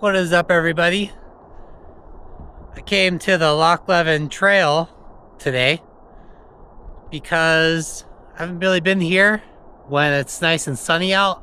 What is up, everybody? I came to the Loch Leven Trail today because I haven't really been here when it's nice and sunny out,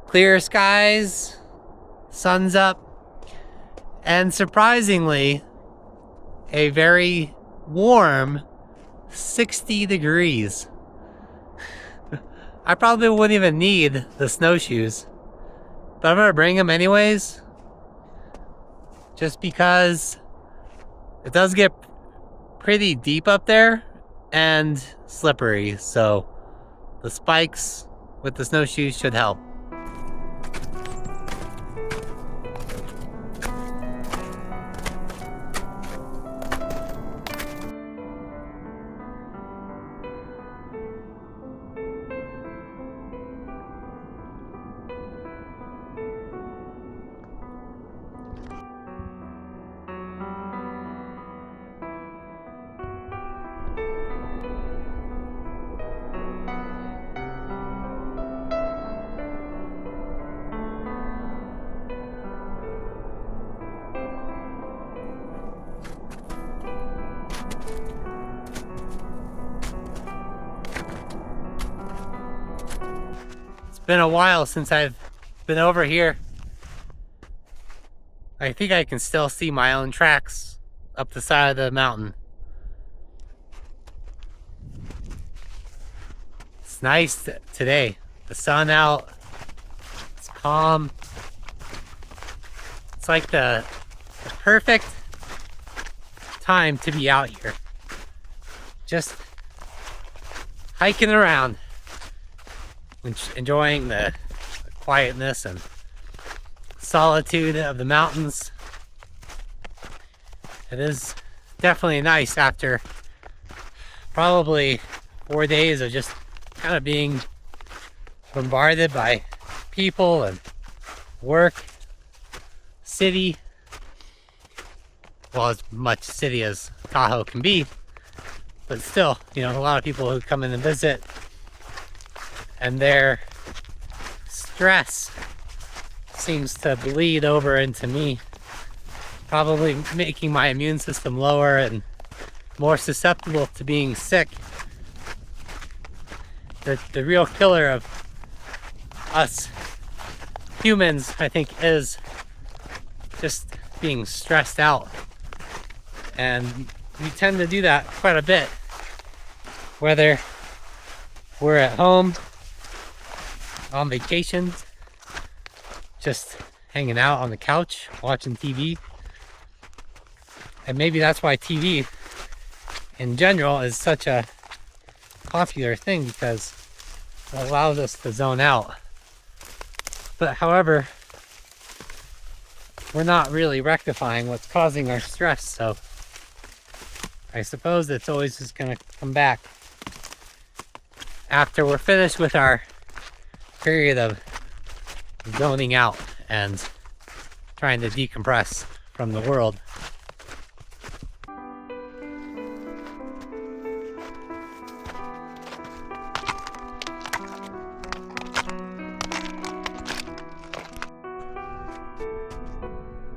clear skies, sun's up, and surprisingly, a very warm 60 degrees. I probably wouldn't even need the snowshoes, but I'm gonna bring them anyways, just because it does get pretty deep up there and slippery, so the spikes with the snowshoes should help. Been a while since I've been over here. I think I can still see my own tracks up the side of the mountain. It's nice today. The sun out. It's calm. It's like the perfect time to be out here. Just hiking around. Enjoying the quietness and solitude of the mountains. It is definitely nice after probably 4 days of just kind of being bombarded by people and work, city. Well, as much city as Tahoe can be, but still, you know, a lot of people who come in and visit, and their stress seems to bleed over into me, probably making my immune system lower and more susceptible to being sick. The real killer of us humans, I think, is just being stressed out. And we tend to do that quite a bit, whether we're at home, on vacation, just hanging out on the couch, watching TV. And maybe that's why TV in general is such a popular thing, because it allows us to zone out. But however, we're not really rectifying what's causing our stress, so I suppose it's always just gonna come back after we're finished with our period of zoning out and trying to decompress from the world.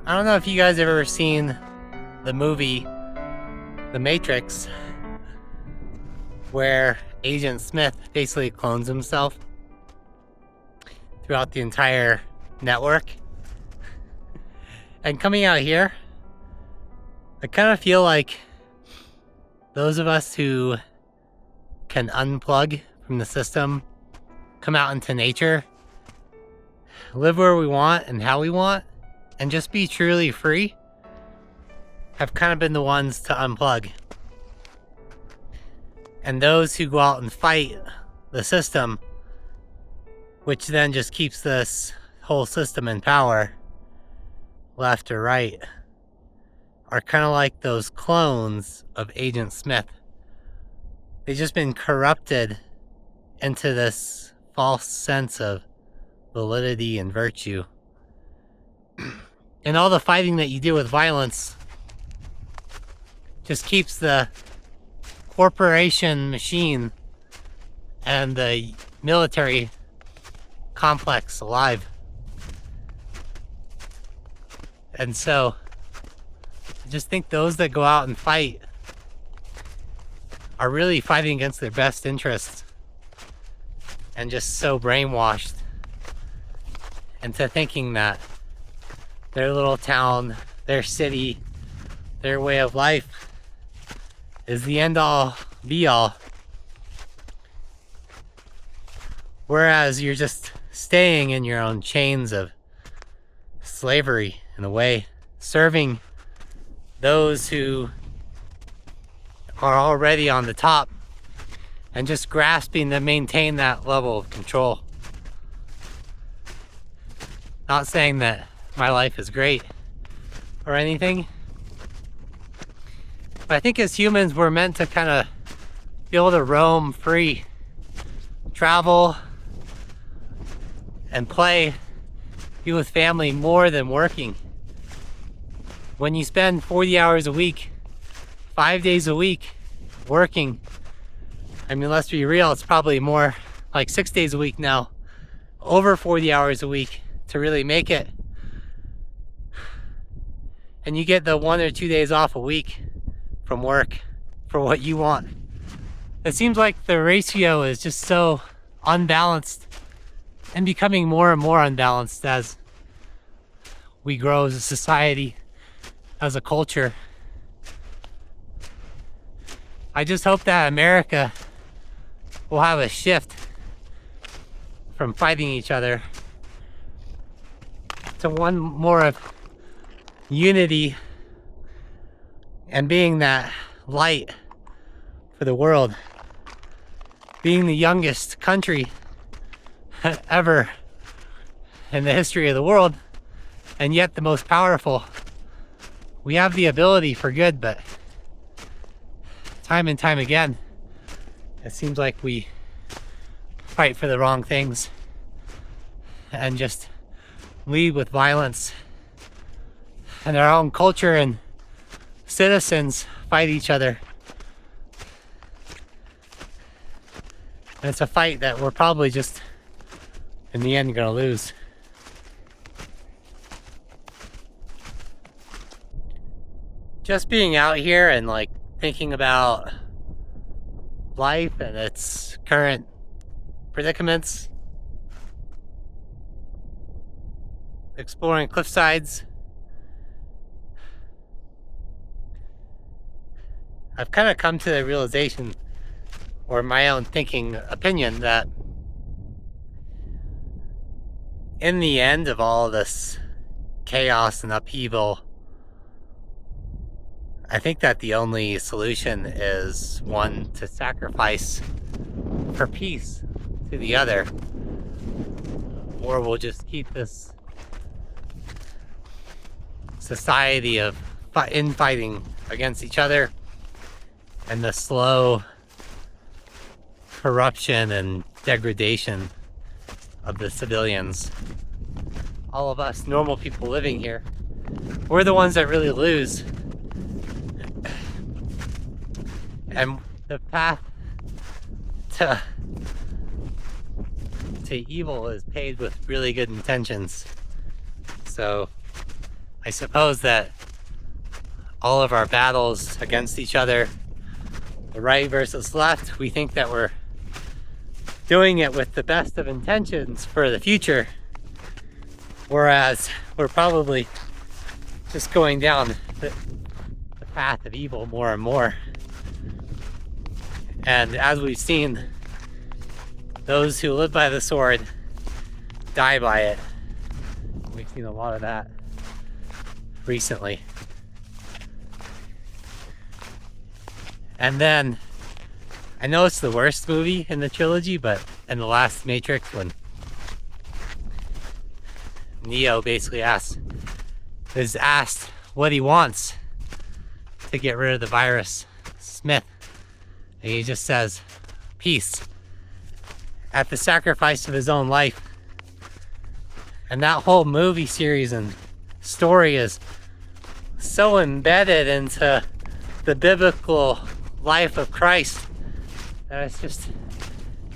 I don't know if you guys have ever seen the movie The Matrix, where Agent Smith basically clones himself throughout the entire network. And coming out here, I kind of feel like those of us who can unplug from the system, come out into nature, live where we want and how we want, and just be truly free, have kind of been the ones to unplug. And those who go out and fight the system, which then just keeps this whole system in power, left or right, are kind of like those clones of Agent Smith. They've just been corrupted into this false sense of validity and virtue. And all the fighting that you do with violence just keeps the corporation machine and the military complex alive. And so I just think those that go out and fight are really fighting against their best interests and just so brainwashed into thinking that their little town, their city, their way of life is the end all be all. Whereas you're just staying in your own chains of slavery in a way, serving those who are already on the top and just grasping to maintain that level of control. Not saying that my life is great or anything, but I think as humans we're meant to kind of be able to roam free, travel and play, be with family more than working. When you spend 40 hours a week, 5 days a week working, I mean, let's be real, it's probably more like 6 days a week now, over 40 hours a week to really make it. And you get the 1 or 2 days off a week from work for what you want. It seems like the ratio is just so unbalanced and becoming more and more unbalanced as we grow as a society, as a culture. I just hope that America will have a shift from fighting each other to one more of unity and being that light for the world. Being the youngest country ever in the history of the world, and yet the most powerful. We have the ability for good, but time and time again, it seems like we fight for the wrong things and just lead with violence. And our own culture and citizens fight each other. And it's a fight that we're probably just, in the end, gonna lose. Just being out here and like thinking about life and its current predicaments, exploring cliff sides, I've kind of come to the realization, or my own thinking opinion, that in the end of all this chaos and upheaval, I think that the only solution is one to sacrifice for peace to the other, or we'll just keep this society of infighting against each other and the slow corruption and degradation of the civilians. All of us normal people living here, we're the ones that really lose. And the path to evil is paved with really good intentions. So I suppose that all of our battles against each other, the right versus left, we think that we're doing it with the best of intentions for the future, whereas we're probably just going down the path of evil more and more. And as we've seen, those who live by the sword die by it. We've seen a lot of that recently. And then, I know it's the worst movie in the trilogy, but in the last Matrix, when Neo basically is asked what he wants to get rid of the virus, Smith, and he just says, peace, at the sacrifice of his own life. And that whole movie series and story is so embedded into the biblical life of Christ that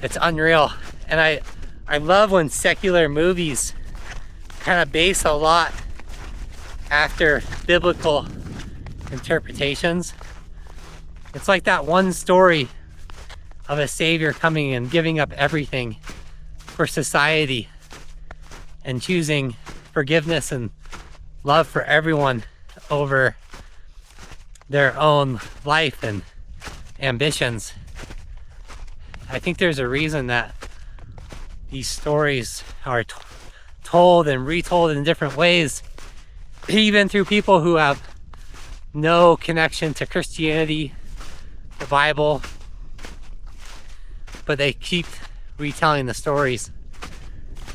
it's unreal. And I love when secular movies kind of base a lot after biblical interpretations. It's like that one story of a savior coming and giving up everything for society and choosing forgiveness and love for everyone over their own life and ambitions. I think there's a reason that these stories are told and retold in different ways, even through people who have no connection to Christianity, the Bible, but they keep retelling the stories.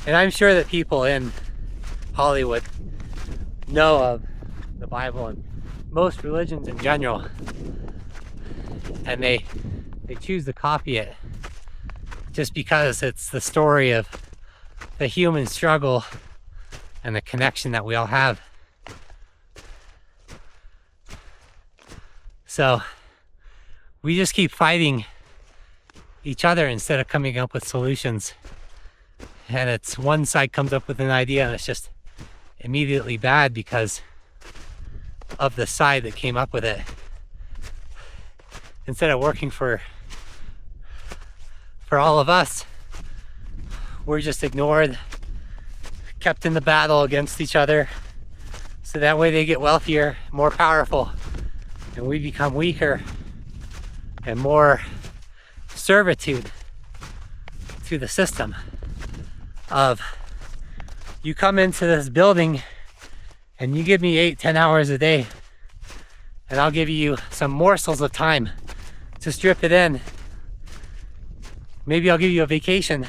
And I'm sure that people in Hollywood know of the Bible and most religions in general, and they choose to copy it just because it's the story of the human struggle and the connection that we all have. So we just keep fighting each other instead of coming up with solutions. And it's one side comes up with an idea and it's just immediately bad because of the side that came up with it. Instead of working for all of us, we're just ignored, kept in the battle against each other, so that way they get wealthier, more powerful, and we become weaker and more servitude to the system of, you come into this building and you give me 8-10 hours a day, and I'll give you some morsels of time to strip it in. Maybe I'll give you a vacation.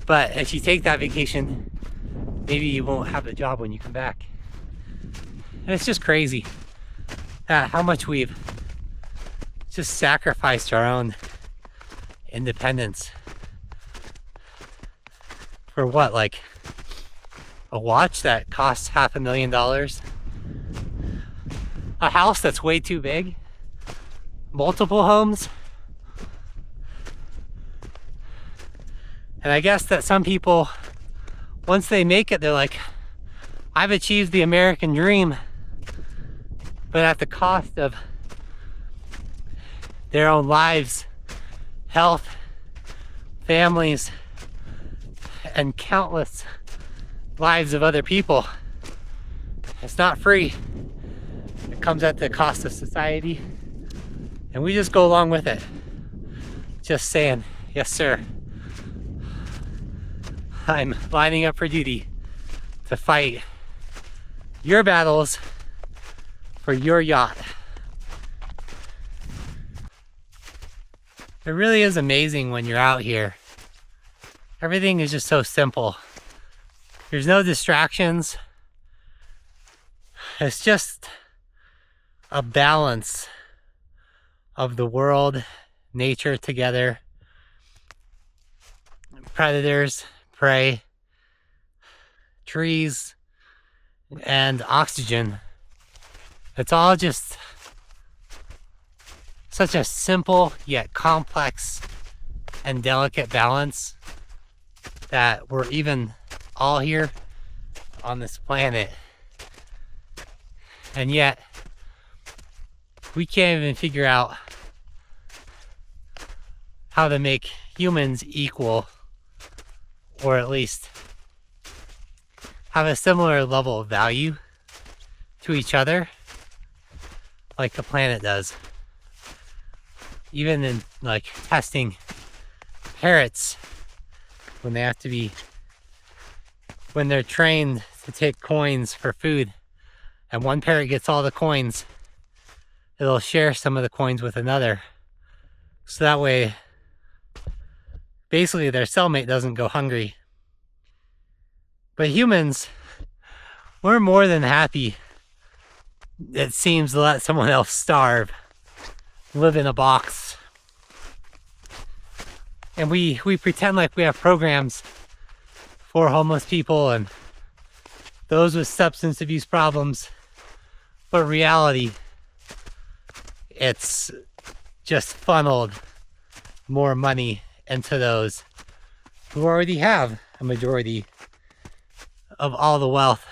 But if you take that vacation, maybe you won't have a job when you come back. And it's just crazy how much we've just sacrificed our own independence for what, like a watch that costs $500,000, a house that's way too big, multiple homes. And I guess that some people, once they make it, they're like, I've achieved the American dream, but at the cost of their own lives, health, families, and countless lives of other people. It's not free. It comes at the cost of society, and we just go along with it, just saying, yes sir, I'm lining up for duty to fight your battles for your yacht. It really is amazing when you're out here. Everything is just so simple. There's no distractions. It's just a balance of the world, nature together, predators, prey, trees, and oxygen. It's all just such a simple yet complex and delicate balance that we're even all here on this planet. And yet, we can't even figure out how to make humans equal, or at least have a similar level of value to each other like the planet does. Even in like testing parrots, when they're trained to take coins for food, and one parrot gets all the coins, it'll share some of the coins with another. So that way, basically their cellmate doesn't go hungry. But humans, we're more than happy, it seems, to let someone else starve, live in a box. And we pretend like we have programs for homeless people and those with substance abuse problems. But reality, it's just funneled more money into those who already have a majority of all the wealth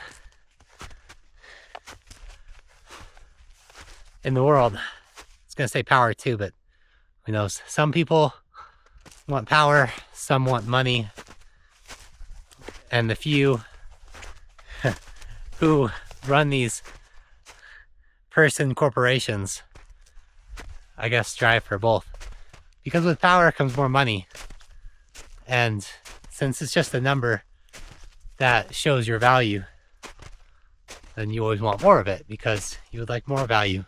in the world. I was gonna say power too, but who knows? Some people want power, some want money, and the few who run these person corporations, I guess, strive for both. Because with power comes more money. And since it's just a number that shows your value, then you always want more of it because you would like more value.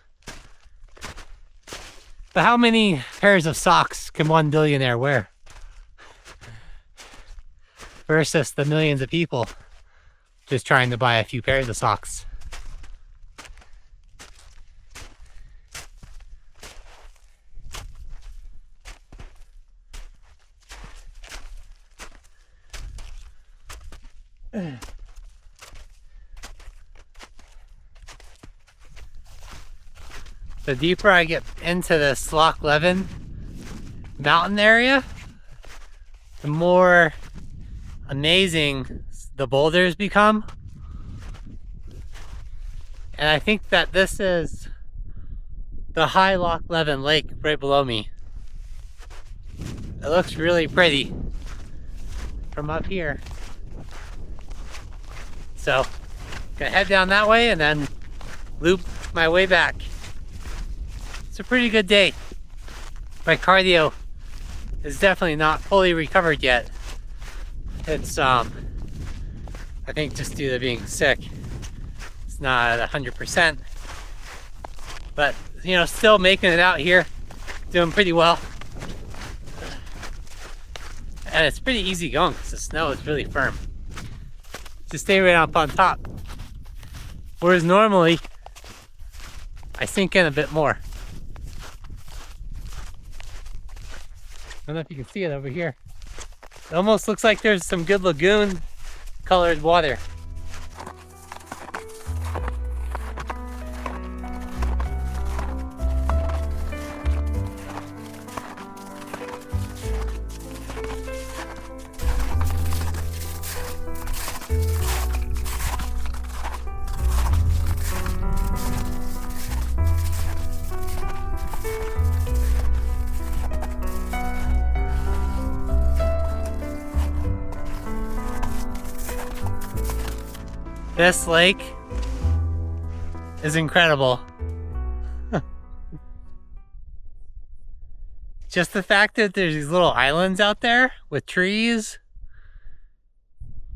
But how many pairs of socks can one billionaire wear? Versus the millions of people just trying to buy a few pairs of socks. The deeper I get into this Loch Leven mountain area, the more amazing the boulders become. And I think that this is the high Loch Leven lake right below me. It looks really pretty from up here. So, gonna head down that way and then loop my way back. It's a pretty good day. My cardio is definitely not fully recovered yet. It's I think just due to being sick. It's not at 100%. But, you know, still making it out here. Doing pretty well. And it's pretty easy going because the snow is really firm. Just stay right up on top. Whereas normally, I sink in a bit more. I don't know if you can see it over here. It almost looks like there's some good lagoon colored water. This lake is incredible. Just the fact that there's these little islands out there with trees,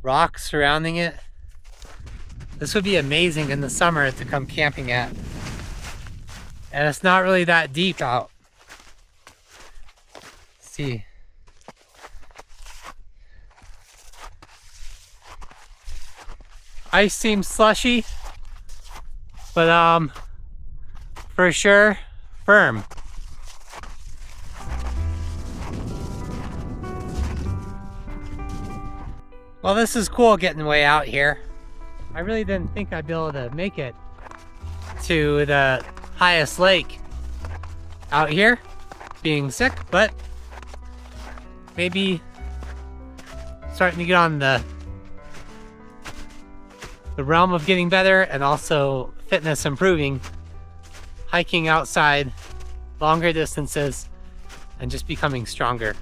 rocks surrounding it. This would be amazing in the summer to come camping at. And it's not really that deep out. Let's see. Ice seems slushy, but for sure firm. Well, this is cool getting way out here. I really didn't think I'd be able to make it to the highest lake out here, being sick, but maybe starting to get on the realm of getting better and also fitness improving, hiking outside longer distances and just becoming stronger.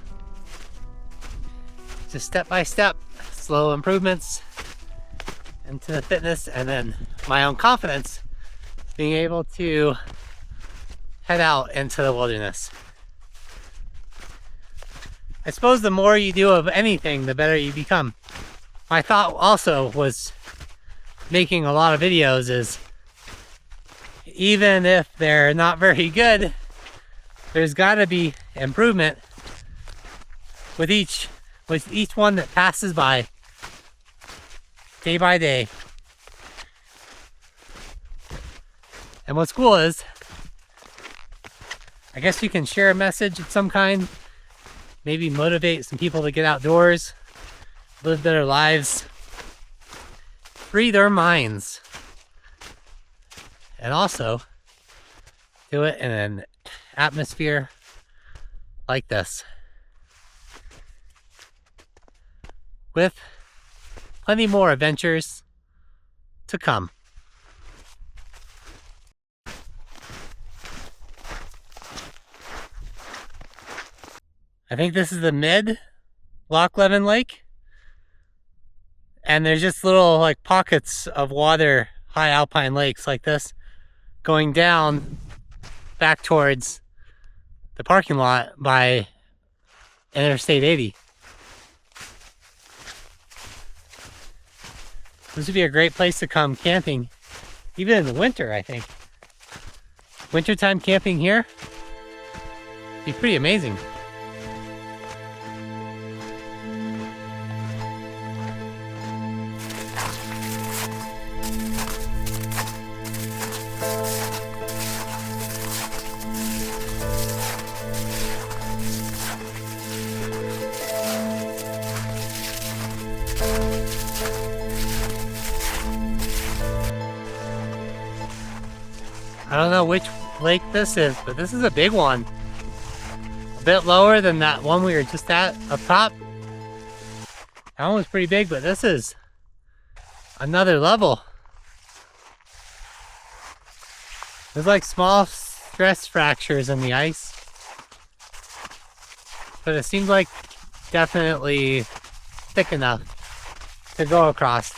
Just step by step, slow improvements into the fitness and then my own confidence, being able to head out into the wilderness. I suppose the more you do of anything, the better you become. My thought also was making a lot of videos is even if they're not very good, there's got to be improvement with each one that passes by day by day. And what's cool is I guess you can share a message of some kind, maybe motivate some people to get outdoors, live better lives, free their minds, and also do it in an atmosphere like this with plenty more adventures to come. I think this is the mid Loch Leven Lake. And there's just little like pockets of water, high alpine lakes like this, going down back towards the parking lot by Interstate 80. This would be a great place to come camping, even in the winter, I think. Wintertime camping here would be pretty amazing. I don't know which lake this is, but this is a big one. A bit lower than that one we were just at up top. That one was pretty big, but this is another level. There's like small stress fractures in the ice, but it seems like definitely thick enough to go across.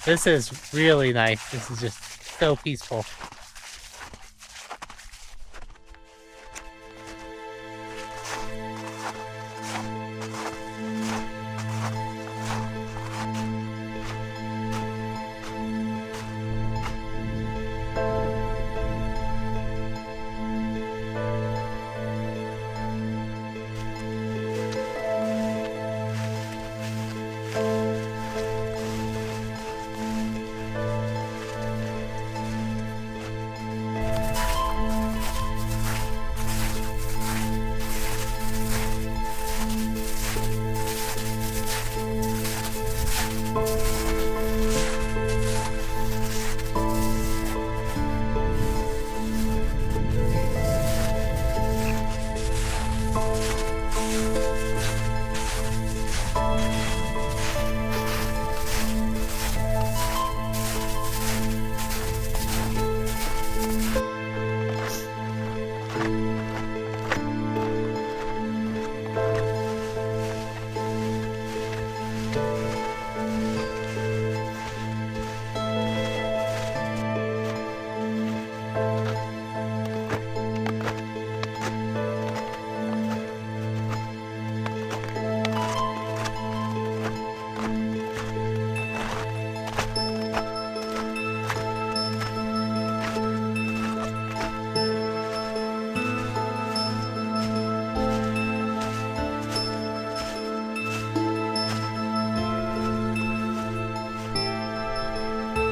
This is really nice. This is just so peaceful.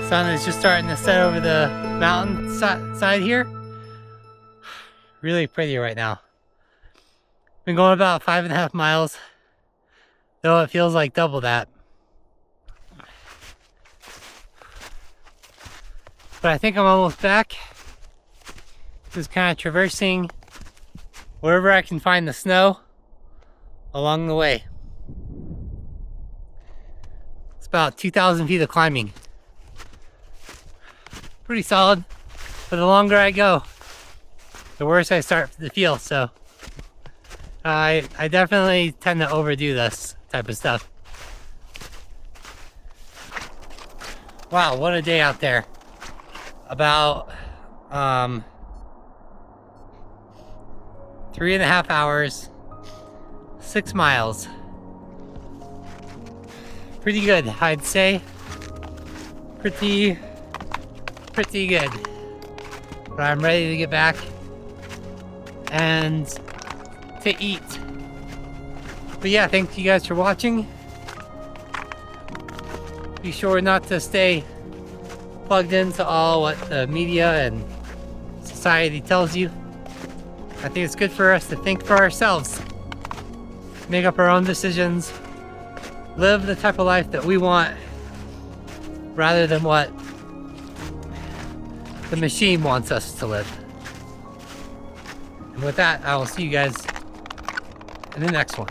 Sun is just starting to set over the mountain side here. Really pretty right now. Been going about 5.5 miles, though it feels like double that. But I think I'm almost back. Just kind of traversing wherever I can find the snow along the way. It's about 2,000 feet of climbing. Pretty solid, but the longer I go, the worse I start to feel, so I definitely tend to overdo this type of stuff. Wow, what a day out there. About 3.5 hours, 6 miles. Pretty good, I'd say. Pretty good. But I'm ready to get back and to eat. But yeah, thank you guys for watching. Be sure not to stay plugged into all what the media and society tells you. I think it's good for us to think for ourselves, make up our own decisions, live the type of life that we want rather than what the machine wants us to live. And with that, I will see you guys in the next one.